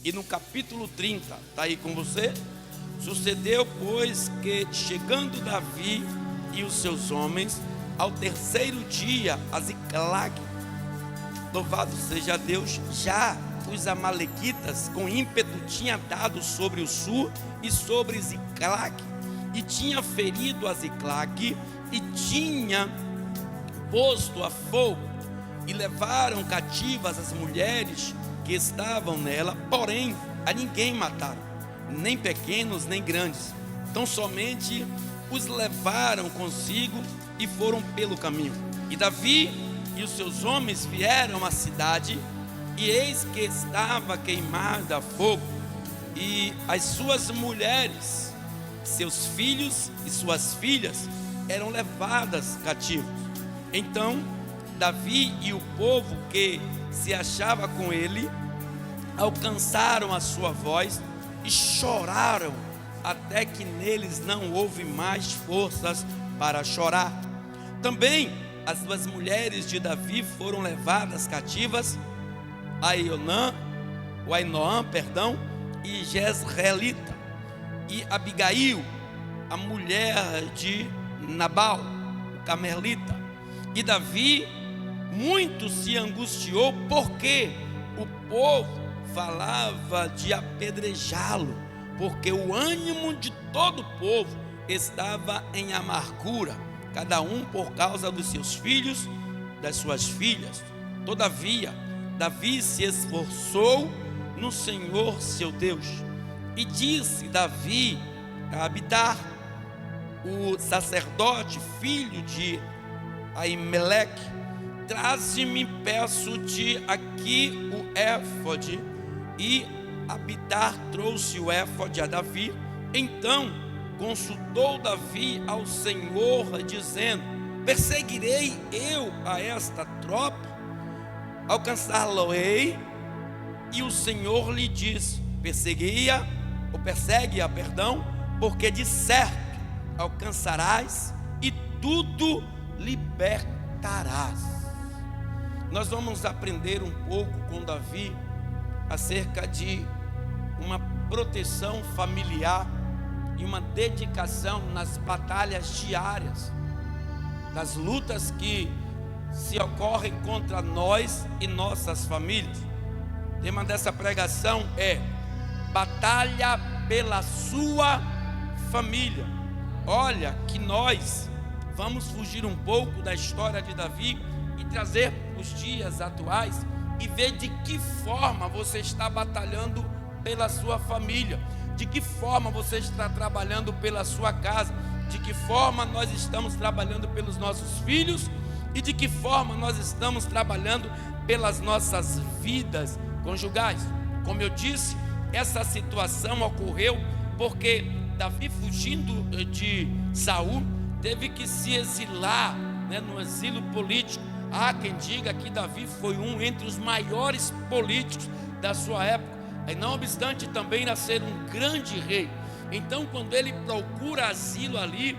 E no capítulo 30, está aí com você? Sucedeu, pois, que chegando Davi e os seus homens ao terceiro dia a Ziclag, louvado seja Deus, já os amalequitas com ímpeto tinha dado sobre o sul e sobre Ziclag, e tinha ferido a Ziclag, e tinha posto a fogo, e levaram cativas as mulheres que estavam nela, porém a ninguém mataram, nem pequenos nem grandes, tão somente os levaram consigo e foram pelo caminho. E Davi e os seus homens vieram à cidade, e eis que estava queimada a fogo, e as suas mulheres, seus filhos e suas filhas eram levadas cativos. Então Davi e o povo que se achava com ele alcançaram a sua voz e choraram, até que neles não houve mais forças para chorar. Também as duas mulheres de Davi foram levadas cativas, Ainoã e Jezreelita, e Abigail, a mulher de Nabal, o Carmelita. E Davi muito se angustiou, porque o povo falava de apedrejá-lo, porque o ânimo de todo o povo estava em amargura, cada um por causa dos seus filhos, das suas filhas. Todavia Davi se esforçou no Senhor seu Deus, e disse Davi a Abiatar, o sacerdote, filho de Aimeleque: traze-me, peço-te, aqui o éfode. E Abiatar trouxe o éfode a Davi. Então consultou Davi ao Senhor, dizendo: perseguirei eu a esta tropa? Alcançá-la-ei? E o Senhor lhe disse: persegue-a, porque de certo alcançarás e tudo libertarás. Nós vamos aprender um pouco com Davi acerca de uma proteção familiar e uma dedicação nas batalhas diárias, das lutas que se ocorrem contra nós e nossas famílias. O tema dessa pregação é batalha pela sua família. Olha que nós vamos fugir um pouco da história de Davi e trazer os dias atuais e ver de que forma você está batalhando pela sua família, de que forma você está trabalhando pela sua casa, de que forma nós estamos trabalhando pelos nossos filhos e de que forma nós estamos trabalhando pelas nossas vidas conjugais. Como eu disse, essa situação ocorreu porque Davi, fugindo de Saul, teve que se exilar, no exílio político. Há quem diga que Davi foi um entre os maiores políticos da sua época, e não obstante também a ser um grande rei. Então, quando ele procura asilo ali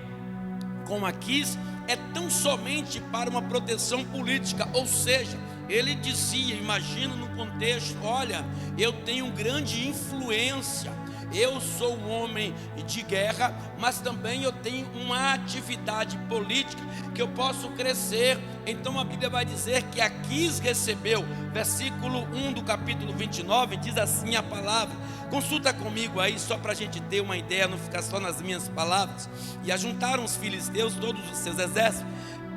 com Aquis, é tão somente para uma proteção política, ou seja, ele dizia, imagina no contexto: olha, eu tenho grande influência, eu sou um homem de guerra, mas também eu tenho uma atividade política que eu posso crescer. Então a Bíblia vai dizer que Aquis recebeu, versículo 1 do capítulo 29, diz assim a palavra. Consulta comigo aí, só para a gente ter uma ideia, não ficar só nas minhas palavras. E ajuntaram os filisteus todos os seus exércitos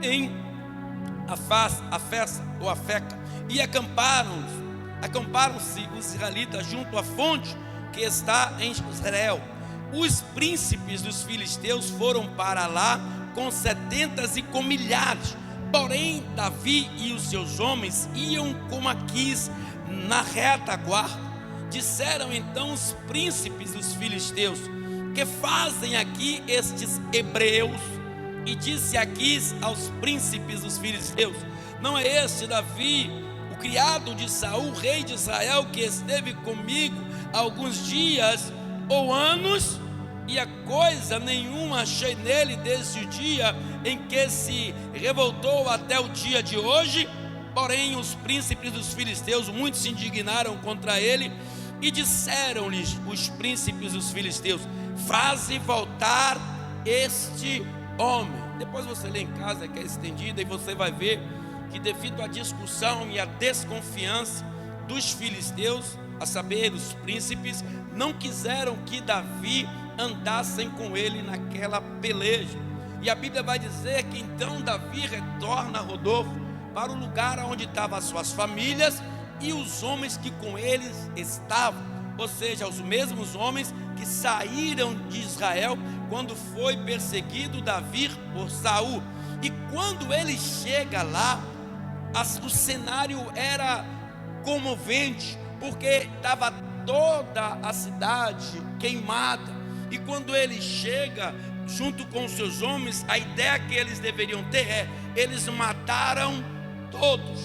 em Afeca, e acamparam-se os israelitas junto à fonte que está em Israel. Os príncipes dos filisteus foram para lá com 70 e com milhares, porém Davi e os seus homens iam com Aquis na retaguarda. Disseram então os príncipes dos filisteus: que fazem aqui estes hebreus? E disse Aquis aos príncipes dos filisteus: não é este Davi, o criado de Saul, rei de Israel, que esteve comigo alguns dias ou anos, e a coisa nenhuma achei nele desde o dia em que se revoltou até o dia de hoje? Porém os príncipes dos filisteus muitos se indignaram contra ele E disseram-lhes os príncipes dos filisteus: faze voltar este homem. Depois você lê em casa, que é estendida, e você vai ver que devido à discussão e à desconfiança dos filisteus, a saber, os príncipes, não quiseram que Davi andassem com ele naquela peleja. E a Bíblia vai dizer que então Davi retorna a Rodolfo para o lugar onde estavam as suas famílias e os homens que com eles estavam, ou seja, os mesmos homens que saíram de Israel quando foi perseguido Davi por Saul. E quando ele chega lá, o cenário era comovente, porque estava toda a cidade queimada. E quando ele chega junto com os seus homens, a ideia que eles deveriam ter é: eles mataram todos.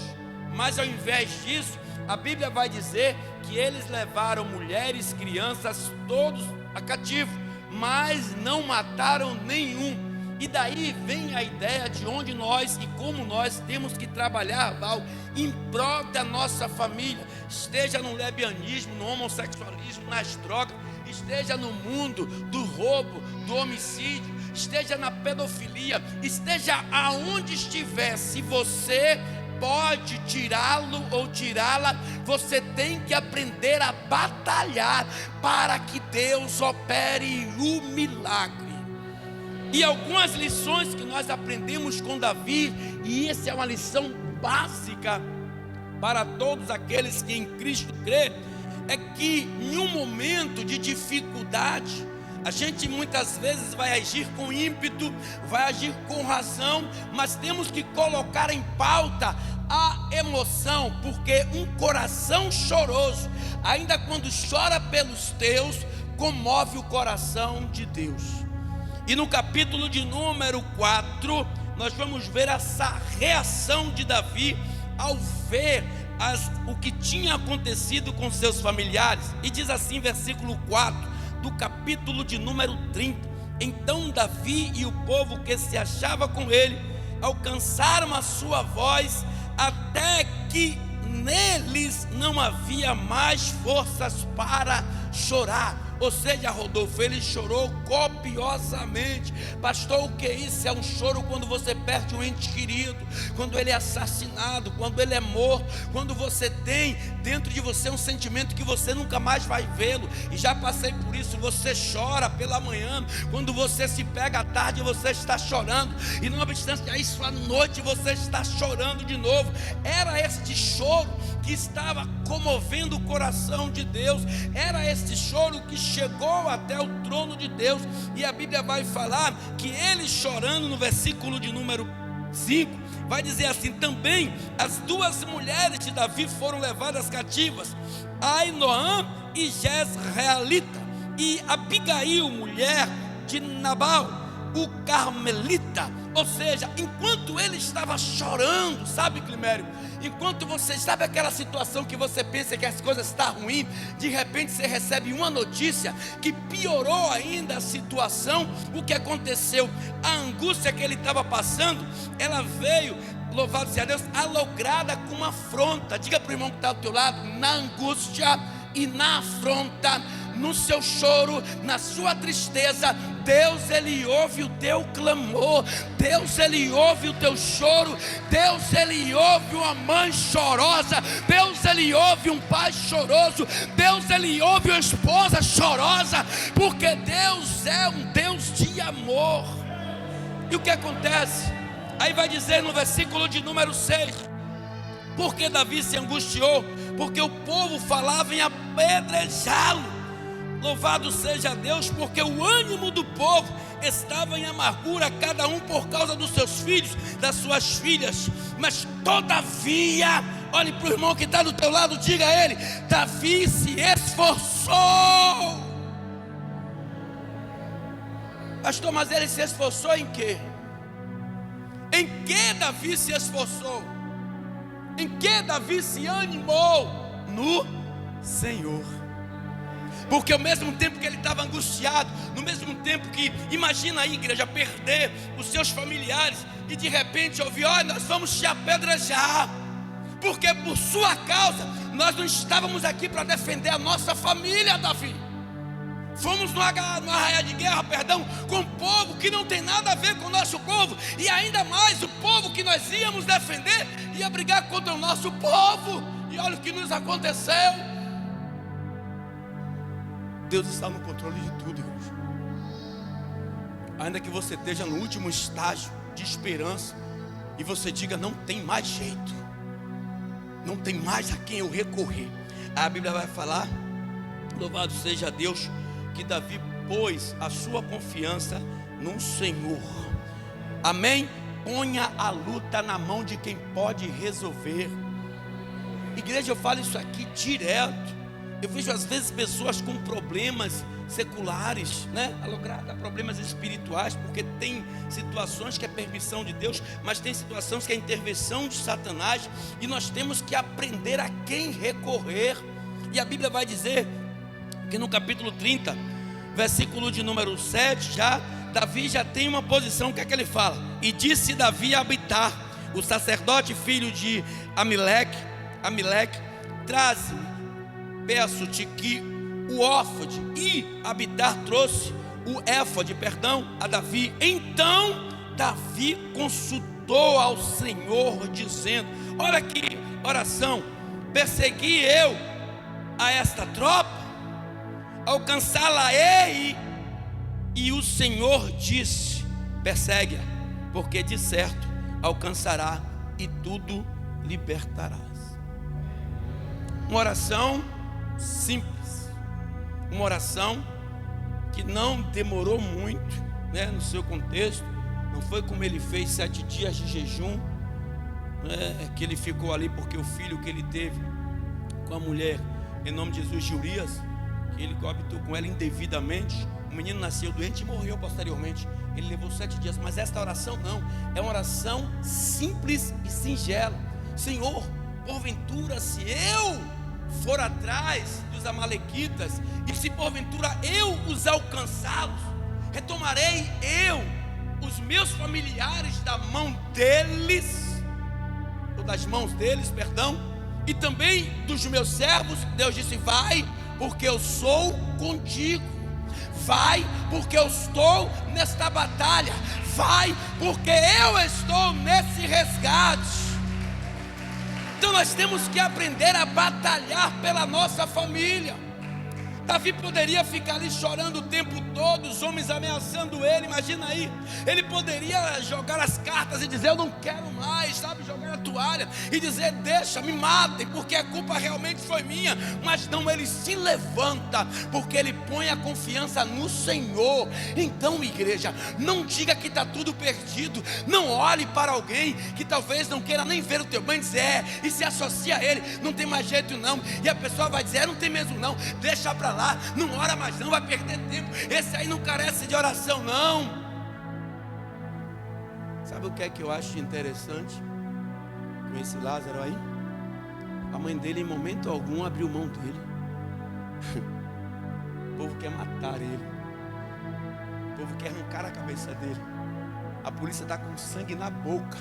Mas ao invés disso, a Bíblia vai dizer que eles levaram mulheres, crianças, todos a cativo, mas não mataram nenhum. E daí vem a ideia de onde nós e como nós temos que trabalhar, Val, em prol da nossa família, esteja no lesbianismo, no homossexualismo, nas drogas, esteja no mundo do roubo, do homicídio, esteja na pedofilia, esteja aonde estiver. Se você pode tirá-lo ou tirá-la, você tem que aprender a batalhar para que Deus opere o milagre. E algumas lições que nós aprendemos com Davi, e essa é uma lição básica para todos aqueles que em Cristo crê, é que em um momento de dificuldade, a gente muitas vezes vai agir com ímpeto, vai agir com razão, mas temos que colocar em pauta a emoção, porque um coração choroso, ainda quando chora pelos teus, comove o coração de Deus. E no capítulo de número 4, nós vamos ver essa reação de Davi ao ver o que tinha acontecido com seus familiares. E diz assim, versículo 4 do capítulo de número 30: então Davi e o povo que se achava com ele alcançaram a sua voz, até que neles não havia mais forças para chorar. Ou seja, Rodolfo, ele chorou copiosamente. Pastor, o que é isso? É um choro quando você perde um ente querido, quando ele é assassinado, quando ele é morto, quando você tem dentro de você um sentimento que você nunca mais vai vê-lo. E já passei por isso. Você chora pela manhã, quando você se pega à tarde, você está chorando, e não obstante a isso, à noite você está chorando de novo. Era este choro que estava comovendo o coração de Deus, era este choro que chegou até o trono de Deus. E a Bíblia vai falar que ele chorando, no versículo de número 5, vai dizer assim: também as duas mulheres de Davi foram levadas cativas, Ainoã e Jezreelita, e Abigail, mulher de Nabal, o Carmelita. Ou seja, enquanto ele estava chorando, sabe, Climério, enquanto você sabe aquela situação que você pensa que as coisas estão ruins, de repente você recebe uma notícia que piorou ainda a situação. O que aconteceu? A angústia que ele estava passando, ela veio, louvado seja Deus, alograda com uma afronta. Diga para o irmão que está do teu lado: na angústia e na afronta, no seu choro, na sua tristeza, Deus, Ele ouve o teu clamor. Deus, Ele ouve o teu choro. Deus, Ele ouve uma mãe chorosa. Deus, Ele ouve um pai choroso. Deus, Ele ouve uma esposa chorosa, porque Deus é um Deus de amor. E o que acontece? Aí vai dizer no versículo de número 6: porque Davi se angustiou, porque o povo falava em apedrejá-lo. Louvado seja Deus, porque o ânimo do povo estava em amargura, cada um por causa dos seus filhos, das suas filhas. Mas todavia, olhe para o irmão que está do teu lado, diga a ele: Davi se esforçou. Pastor, mas ele se esforçou em quê? Em que Davi se esforçou? Em que Davi se animou? No Senhor. Porque ao mesmo tempo que ele estava angustiado, no mesmo tempo que, imagina aí, igreja, perder os seus familiares, e de repente ouvir: olha, nós vamos te apedrejar. porque por sua causa nós não estávamos aqui para defender a nossa família, Davi. Fomos numa arraia de guerra, com um povo que não tem nada a ver com o nosso povo, e ainda mais o povo que nós íamos defender ia brigar contra o nosso povo. E olha o que nos aconteceu. Deus está no controle de tudo, irmãos. Ainda que você esteja no último estágio de esperança e você diga: não tem mais jeito, não tem mais a quem eu recorrer, a Bíblia vai falar, louvado seja Deus, que Davi pôs a sua confiança no Senhor. Amém? Ponha a luta na mão de quem pode resolver. Igreja, eu falo isso aqui direto. Eu vejo às vezes pessoas com problemas seculares, né? Alograda, problemas espirituais, porque tem situações que é permissão de Deus, mas tem situações que é intervenção de Satanás, e nós temos que aprender a quem recorrer. E a Bíblia vai dizer que no capítulo 30, versículo de número 7, Davi já tem uma posição. O que é que ele fala? E disse Davi a Abitar, o sacerdote filho de Amileque: traze, peço-te que o éfode. E Abitar trouxe o éfode, a Davi. Então Davi consultou ao Senhor, dizendo: olha que oração: persegui eu a esta tropa, alcançá-la-ei. E o Senhor disse: persegue-a, porque de certo alcançará e tudo libertarás. Uma oração simples, uma oração que não demorou muito, né, no seu contexto. Não foi como ele fez 7 dias de jejum, né, que ele ficou ali porque o filho que ele teve com a mulher, em nome de Jesus, de Urias, que ele coabitou com ela indevidamente, o menino nasceu doente e morreu posteriormente. Ele levou 7 dias, mas esta oração não, é uma oração simples e singela. Senhor, porventura, se eu for atrás dos amalequitas, e se porventura eu os alcançá-los, retomarei eu os meus familiares da mão deles, ou das mãos deles, e também dos meus servos. Deus disse: vai, porque eu sou contigo. Vai, porque eu estou nesta batalha. Vai, porque eu estou nesse resgate. Então nós temos que aprender a batalhar pela nossa família. Davi poderia ficar ali chorando o tempo todo, os homens ameaçando ele, imagina aí. Ele poderia jogar as cartas e dizer: eu não quero mais, sabe, jogar a toalha e dizer: deixa, me matem, porque a culpa realmente foi minha. Mas não, ele se levanta, porque ele põe a confiança no Senhor. Então, igreja, não diga que está tudo perdido. Não olhe para alguém que talvez não queira nem ver o teu bem e dizer: e se associa a ele, não tem mais jeito não. E a pessoa vai dizer: não tem mesmo não, deixa para lá, não ora mais não, vai perder tempo. Esse aí não carece de oração não. Sabe o que é que eu acho interessante com esse Lázaro aí? A mãe dele em momento algum abriu mão dele. O povo quer matar ele, o povo quer arrancar a cabeça dele, a polícia está com sangue na boca,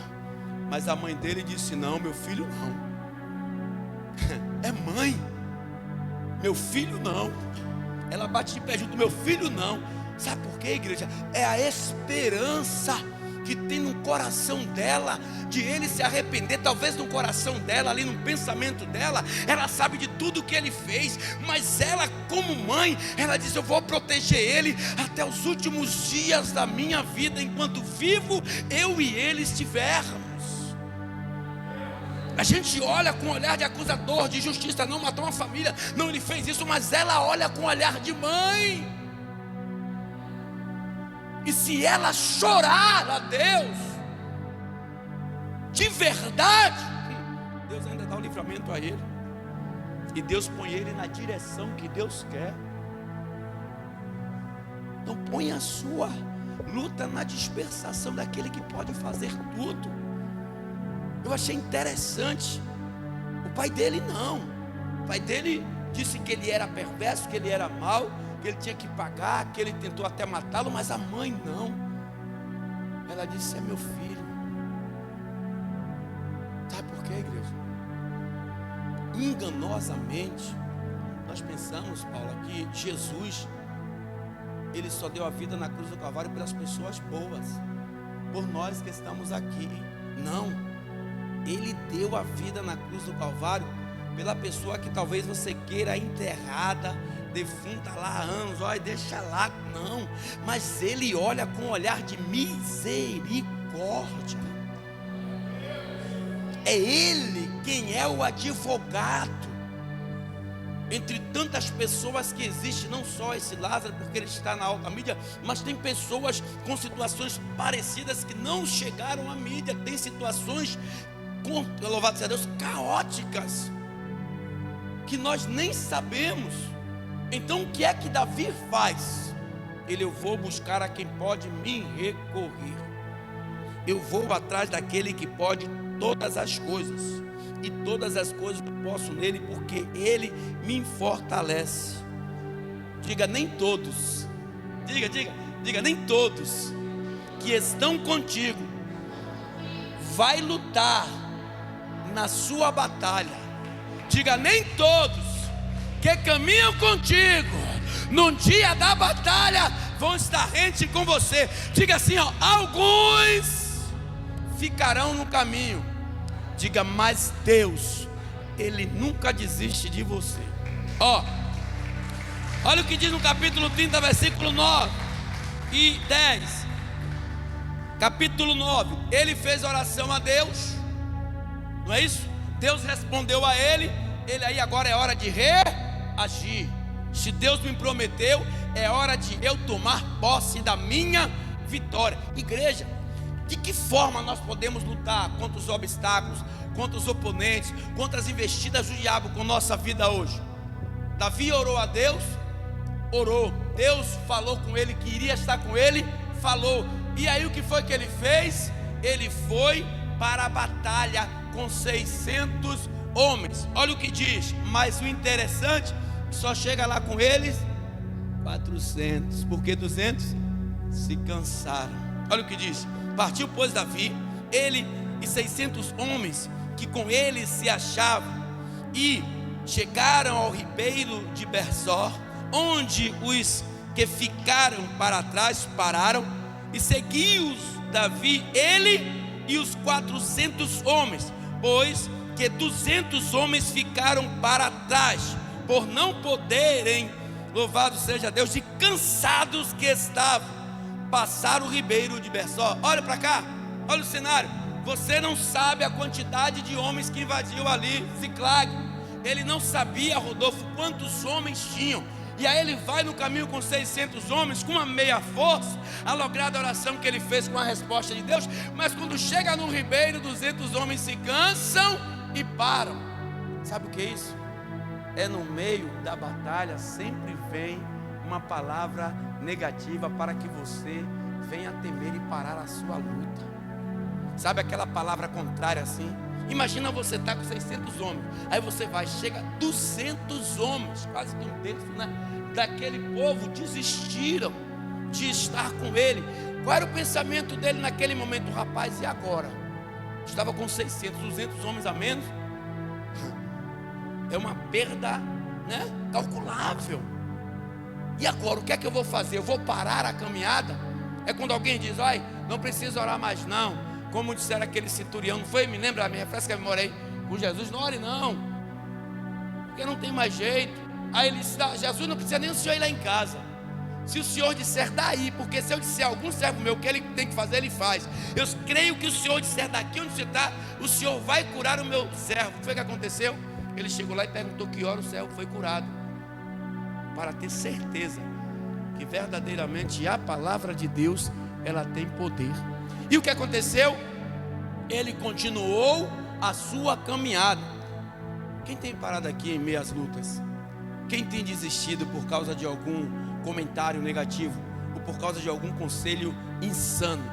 mas a mãe dele disse: não, meu filho não. É mãe, meu filho não. Ela bate de pé junto: meu filho não. Sabe por quê, igreja? É a esperança que tem no coração dela, de ele se arrepender. Talvez no coração dela, ali no pensamento dela, ela sabe de tudo que ele fez, mas ela, como mãe, ela diz: eu vou proteger ele até os últimos dias da minha vida, enquanto vivo eu e ele estivermos. A gente olha com um olhar de acusador, de justiça: não, matou uma família, não, ele fez isso. Mas ela olha com um olhar de mãe. E se ela chorar a Deus de verdade, Deus ainda dá o livramento a ele, e Deus põe ele na direção que Deus quer. Não põe a sua luta na dispersação daquele que pode fazer tudo. Eu achei interessante. O pai dele não. O pai dele disse que ele era perverso, que ele era mau, que ele tinha que pagar, que ele tentou até matá-lo. Mas a mãe não. Ela disse: é meu filho. Sabe por quê, igreja? enganosamente, nós pensamos, Paulo, que Jesus, ele só deu a vida na cruz do Calvário pelas pessoas boas, por nós que estamos aqui. Não, ele deu a vida na cruz do Calvário pela pessoa que talvez você queira enterrada, defunta lá há anos, olha, deixa lá. Não, mas ele olha com um olhar de misericórdia. É ele quem é o advogado entre tantas pessoas que existem, não só esse Lázaro, porque ele está na alta mídia, mas tem pessoas com situações parecidas que não chegaram à mídia, tem situações, louvado seja Deus, caóticas, que nós nem sabemos. Então o que é que Davi faz? Eu vou buscar a quem pode me recorrer, eu vou atrás daquele que pode todas as coisas, e todas as coisas eu posso nele, porque ele me fortalece. Diga, nem todos, diga, nem todos que estão contigo vai lutar na sua batalha. Diga, nem todos que caminham contigo no dia da batalha vão estar rente com você. Diga assim, ó, alguns ficarão no caminho. Diga, mas Deus, ele nunca desiste de você. Olha o que diz no capítulo 30, versículo 9 e 10. Capítulo 9, ele fez oração a Deus, não é isso? Deus respondeu a ele aí agora é hora de reagir. Se Deus me prometeu, é hora de eu tomar posse da minha vitória. Igreja, de que forma nós podemos lutar contra os obstáculos, contra os oponentes, contra as investidas do diabo com nossa vida hoje? Davi orou a Deus, orou. Deus falou com ele que iria estar com ele, falou. E aí o que foi que ele fez? Ele foi para a batalha com 600 homens. Olha o que diz, mas o interessante, só chega lá com eles 400, porque 200 se cansaram. Olha o que diz. Partiu, pois, Davi, ele e 600 homens que com ele se achavam, e chegaram ao ribeiro de Besor, onde os que ficaram para trás pararam, e seguiu-os Davi, ele e os 400 homens, pois que 200 homens ficaram para trás, por não poderem, louvado seja Deus, de cansados que estavam, passar o ribeiro de Besor. Olha para cá, olha o cenário. Você não sabe a quantidade de homens que invadiu ali Ziclag. Ele não sabia, Rodolfo, quantos homens tinham. E aí ele vai no caminho com 600 homens, com uma meia força, a lograda oração que ele fez com a resposta de Deus. Mas quando chega no ribeiro, 200 homens se cansam e param. Sabe o que é isso? É no meio da batalha, sempre vem uma palavra negativa para que você venha temer e parar a sua luta. Sabe aquela palavra contrária assim? Imagina você estar com 600 homens, aí você vai, chega 200 homens, quase que um terço, né, daquele povo desistiram de estar com ele. Qual era o pensamento dele naquele momento? Rapaz, e agora? Estava com 600, 200 homens a menos. É uma perda, né, calculável. E agora, o que é que eu vou fazer? Eu vou parar a caminhada? É quando alguém diz, olha, não precisa orar mais não. Como disseram aquele centurião, não foi? Me lembra, me refresca a memória aí. Com Jesus, não ore não, porque não tem mais jeito. Aí ele disse, Jesus, não precisa nem o senhor ir lá em casa. Se o senhor disser daí, porque se eu disser a algum servo meu o que ele tem que fazer, ele faz. Eu creio que o senhor disser daqui onde você está, o senhor vai curar o meu servo. O que foi que aconteceu? Ele chegou lá e perguntou que hora o servo foi curado, para ter certeza que verdadeiramente a palavra de Deus, ela tem poder. E o que aconteceu? Ele continuou a sua caminhada. Quem tem parado aqui em meio às lutas? Quem tem desistido por causa de algum comentário negativo, ou por causa de algum conselho insano?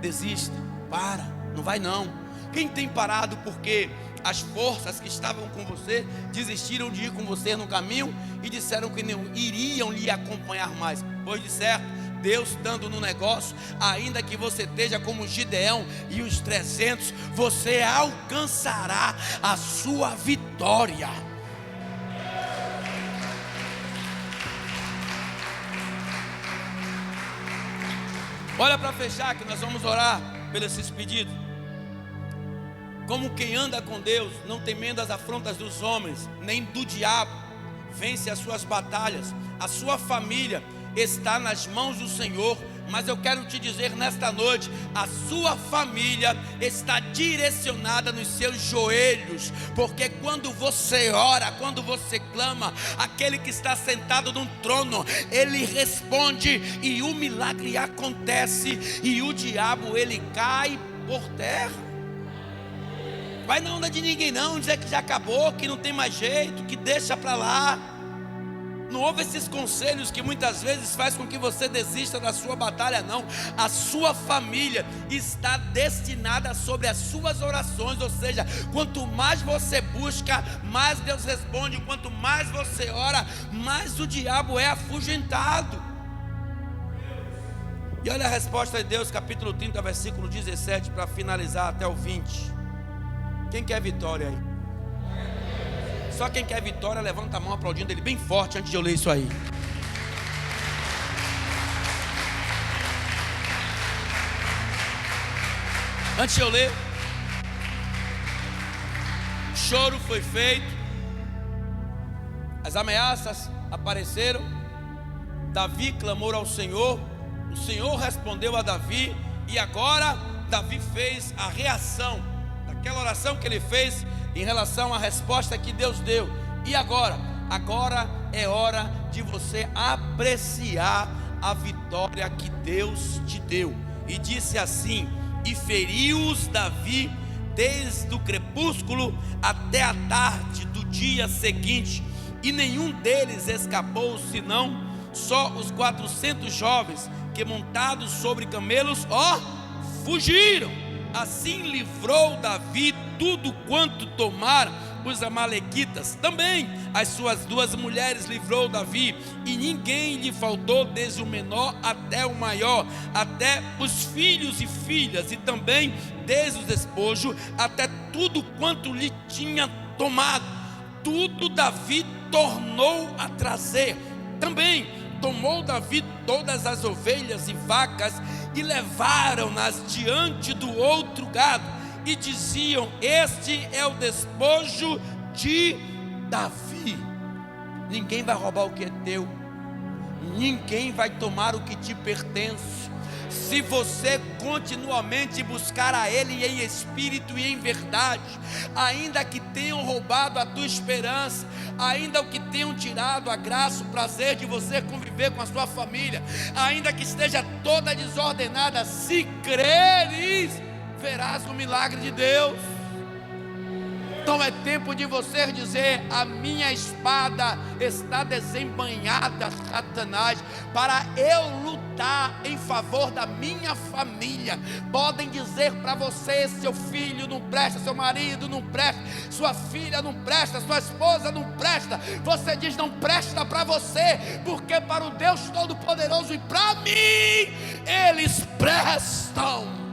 Desista, para, não vai não. Quem tem parado porque as forças que estavam com você desistiram de ir com você no caminho e disseram que não iriam lhe acompanhar mais? Pois de certo, Deus estando no negócio, ainda que você esteja como Gideão e os 300, você alcançará a sua vitória. Olha, para fechar, que nós vamos orar pelos pedidos. Como quem anda com Deus, não temendo as afrontas dos homens, nem do diabo, vence as suas batalhas. A sua família está nas mãos do Senhor. Mas eu quero te dizer nesta noite, a sua família está direcionada nos seus joelhos, porque quando você ora, quando você clama, aquele que está sentado no trono, ele responde e o milagre acontece, e o diabo ele cai por terra. Vai na onda de ninguém não, dizer que já acabou, que não tem mais jeito, que deixa para lá. Não houve esses conselhos que muitas vezes faz com que você desista da sua batalha, não. A sua família está destinada sobre as suas orações, ou seja, quanto mais você busca, mais Deus responde. Quanto mais você ora, mais o diabo é afugentado. E olha a resposta de Deus, capítulo 30, versículo 17, para finalizar até o 20. Quem quer vitória aí? Só quem quer vitória, levanta a mão aplaudindo ele bem forte antes de eu ler isso aí. Antes de eu ler, o choro foi feito, as ameaças apareceram, Davi clamou ao Senhor, o Senhor respondeu a Davi, e agora Davi fez a reação daquela oração que ele fez em relação à resposta que Deus deu. E agora é hora de você apreciar a vitória que Deus te deu. E disse assim: e feriu-os Davi desde o crepúsculo até a tarde do dia seguinte, e nenhum deles escapou, senão só os 400 jovens que, montados sobre camelos, fugiram. Assim livrou Davi tudo quanto tomaram os amalequitas. Também as suas 2 mulheres livrou Davi, e ninguém lhe faltou, desde o menor até o maior, até os filhos e filhas, e também desde o despojo até tudo quanto lhe tinha tomado. Tudo Davi tornou a trazer. Também tomou Davi todas as ovelhas e vacas, e levaram-nas diante do outro gado, e diziam: este é o despojo de Davi. Ninguém vai roubar o que é teu, ninguém vai tomar o que te pertence, se você continuamente buscar a Ele em espírito e em verdade. Ainda que tenham roubado a tua esperança, ainda que tenham tirado a graça, o prazer de você conviver com a sua família, ainda que esteja toda desordenada, se creres, verás o milagre de Deus. Então é tempo de você dizer: a minha espada está desembainhada, Satanás, para eu lutar em favor da minha família. Podem dizer para você: seu filho não presta, seu marido não presta, sua filha não presta, sua esposa não presta. Você diz: não presta para você, porque para o Deus Todo-Poderoso e para mim, eles prestam.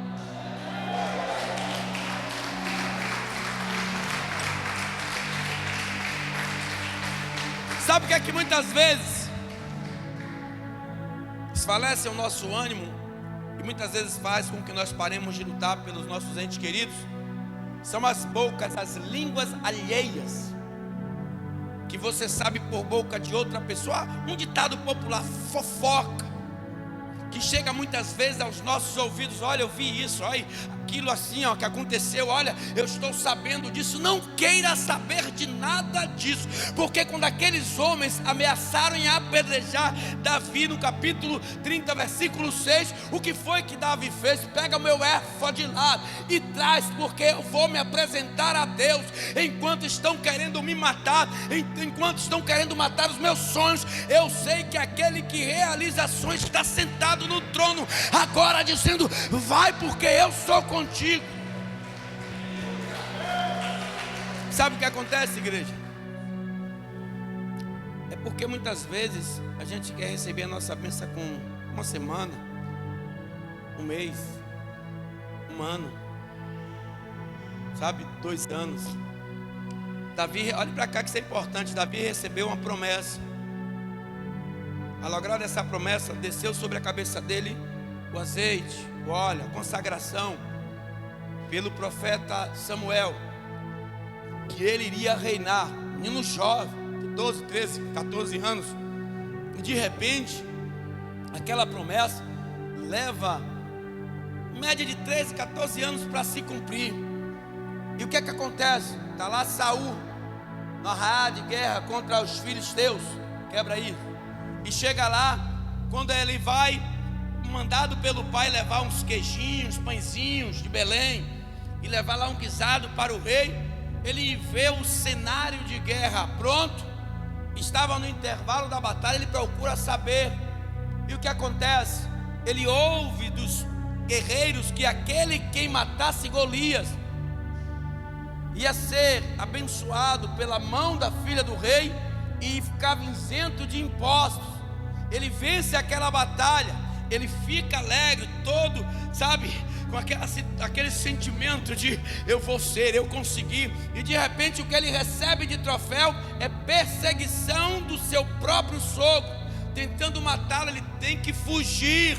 Sabe o que é que muitas vezes desfalece o nosso ânimo e muitas vezes faz com que nós paremos de lutar pelos nossos entes queridos? São as bocas, as línguas alheias que você sabe por boca de outra pessoa. Um ditado popular: fofoca, que chega muitas vezes aos nossos ouvidos. Olha, eu vi isso, olha aquilo assim, que aconteceu, olha, eu estou sabendo disso. Não queira saber de nada disso, porque quando aqueles homens ameaçaram em apedrejar Davi, no capítulo 30, versículo 6, o que foi que Davi fez? Pega o meu éfode lá e traz, porque eu vou me apresentar a Deus. Enquanto estão querendo me matar, enquanto estão querendo matar os meus sonhos, eu sei que aquele que realiza ações está sentado no trono, agora dizendo: vai, porque eu sou contigo. Sabe o que acontece, igreja? É porque muitas vezes a gente quer receber a nossa bênção com uma semana, um mês, um ano, sabe, 2 anos. Davi, olhe para cá que isso é importante. Davi recebeu uma promessa. Ao lograr dessa promessa, desceu sobre a cabeça dele o azeite, o óleo, a consagração pelo profeta Samuel, que ele iria reinar. Menino jovem, de 12, 13, 14 anos. E de repente, aquela promessa leva média de 13, 14 anos para se cumprir. E o que é que acontece? Está lá Saul, na arraial de guerra contra os filisteus. Quebra isso. E chega lá, quando ele vai, mandado pelo pai levar uns queijinhos, pãezinhos de Belém, e levar lá um guisado para o rei, ele vê o cenário de guerra pronto, estava no intervalo da batalha, ele procura saber, e o que acontece? Ele ouve dos guerreiros que aquele quem matasse Golias ia ser abençoado pela mão da filha do rei e ficava isento de impostos. Ele vence aquela batalha, ele fica alegre, todo, sabe, com aquele sentimento de eu vou ser, eu consegui. E de repente o que ele recebe de troféu é perseguição do seu próprio sogro, tentando matá-lo. Ele tem que fugir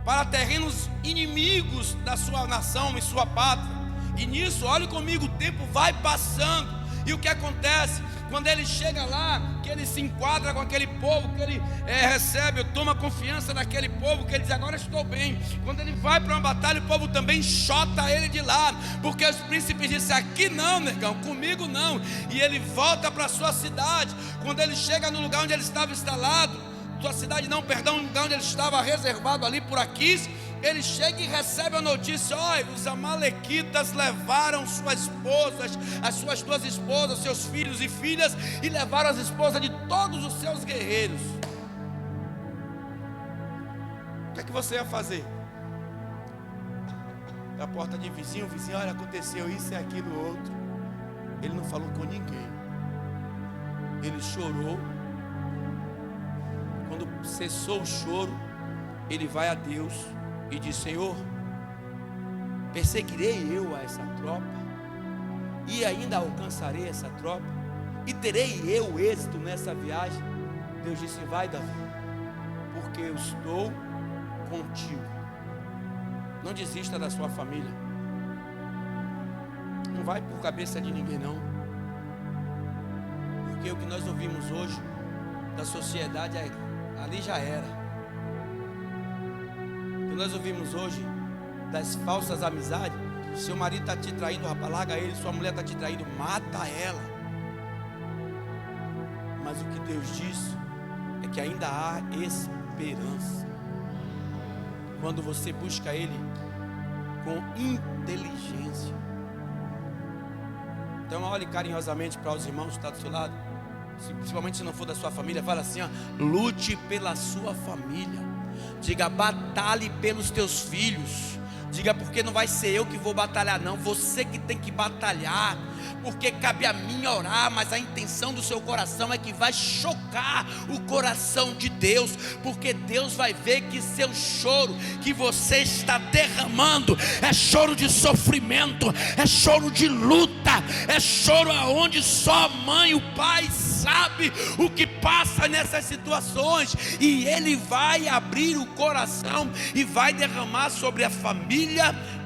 para terrenos inimigos da sua nação e sua pátria. E nisso, olhe comigo, o tempo vai passando. E o que acontece? Quando ele chega lá, que ele se enquadra com aquele povo, que ele recebe, toma confiança naquele povo, que ele diz, agora estou bem. Quando ele vai para uma batalha, o povo também chota ele de lá, porque os príncipes dizem, aqui não, negão, comigo não. E ele volta para a sua cidade. Quando ele chega no lugar onde ele estava instalado, sua cidade não, perdão, no lugar onde ele estava reservado ali por Aquis, ele chega e recebe a notícia, olha, os amalequitas levaram suas esposas, as suas 2 esposas, seus filhos e filhas, e levaram as esposas de todos os seus guerreiros. O que é que você ia fazer? Da porta de vizinho, olha, aconteceu isso e aquilo outro. Ele não falou com ninguém. Ele chorou. Quando cessou o choro, ele vai a Deus e diz, Senhor, perseguirei eu a essa tropa, e ainda alcançarei essa tropa, e terei eu êxito nessa viagem? Deus disse, vai, Davi, porque eu estou contigo. Não desista da sua família. Não vai por cabeça de ninguém não. Porque o que nós ouvimos hoje da sociedade ali já era. O que nós ouvimos hoje das falsas amizades, seu marido está te traindo, rapaz, larga ele, sua mulher está te traindo, mata ela. Mas o que Deus diz é que ainda há esperança quando você busca Ele com inteligência. Então olhe carinhosamente para os irmãos que estão do seu lado, principalmente se não for da sua família, fala assim, ó, lute pela sua família. Diga, batalhe pelos teus filhos. Diga, porque não vai ser eu que vou batalhar não, você que tem que batalhar. Porque cabe a mim orar, mas a intenção do seu coração é que vai chocar o coração de Deus. Porque Deus vai ver que seu choro que você está derramando é choro de sofrimento, é choro de luta, é choro aonde só a mãe e o pai sabe o que passa nessas situações. E Ele vai abrir o coração e vai derramar sobre a família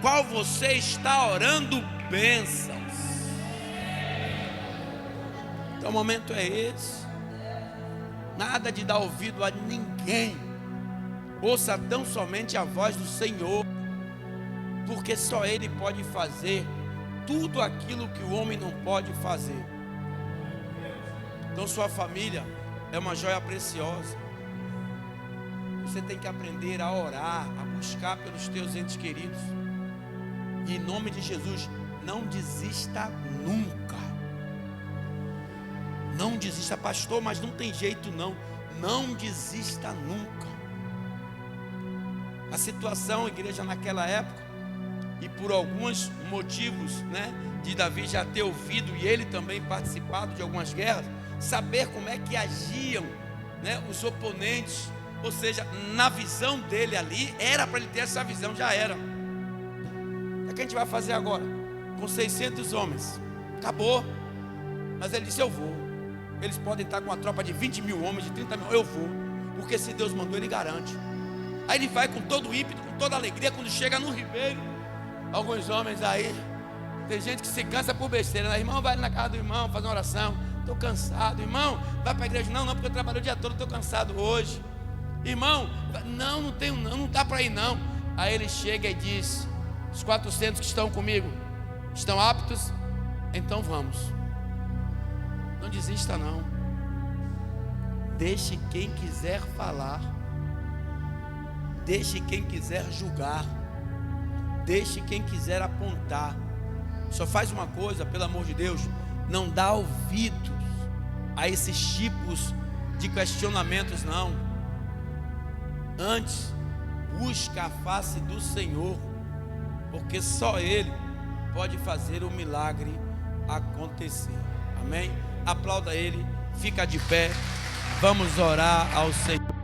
qual você está orando bênçãos. Então o momento é esse. Nada de dar ouvido a ninguém. Ouça tão somente a voz do Senhor, porque só Ele pode fazer tudo aquilo que o homem não pode fazer. Então sua família é uma joia preciosa. Você tem que aprender a orar, a buscar pelos teus entes queridos. E em nome de Jesus, não desista nunca. Não desista, pastor, mas não tem jeito não. Não desista nunca. A situação, igreja, naquela época, e por alguns motivos, de Davi já ter ouvido e ele também participado de algumas guerras, saber como é que agiam, os oponentes, Ou seja, na visão dele ali, era para ele ter essa visão, já era. O que a gente vai fazer agora? Com 600 homens, acabou. Mas ele disse, eu vou. Eles podem estar com uma tropa de 20 mil homens, de 30 mil, eu vou. Porque se Deus mandou, ele garante. Aí ele vai com todo o ímpeto, com toda a alegria. Quando chega no ribeiro, alguns homens aí, tem gente que se cansa por besteira, né? Irmão, vai na casa do irmão, fazer uma oração. Estou cansado. Irmão, vai para a igreja? Não, porque eu trabalhei o dia todo, estou cansado hoje. Irmão, não tenho não dá para ir não. Aí ele chega e diz, os 400 que estão comigo, estão aptos? Então vamos. Não desista não. Deixe quem quiser falar. Deixe quem quiser julgar. Deixe quem quiser apontar. Só faz uma coisa, pelo amor de Deus, não dá ouvidos a esses tipos de questionamentos, não. Antes, busca a face do Senhor, porque só Ele pode fazer o milagre acontecer. Amém? Aplauda Ele, fica de pé, vamos orar ao Senhor.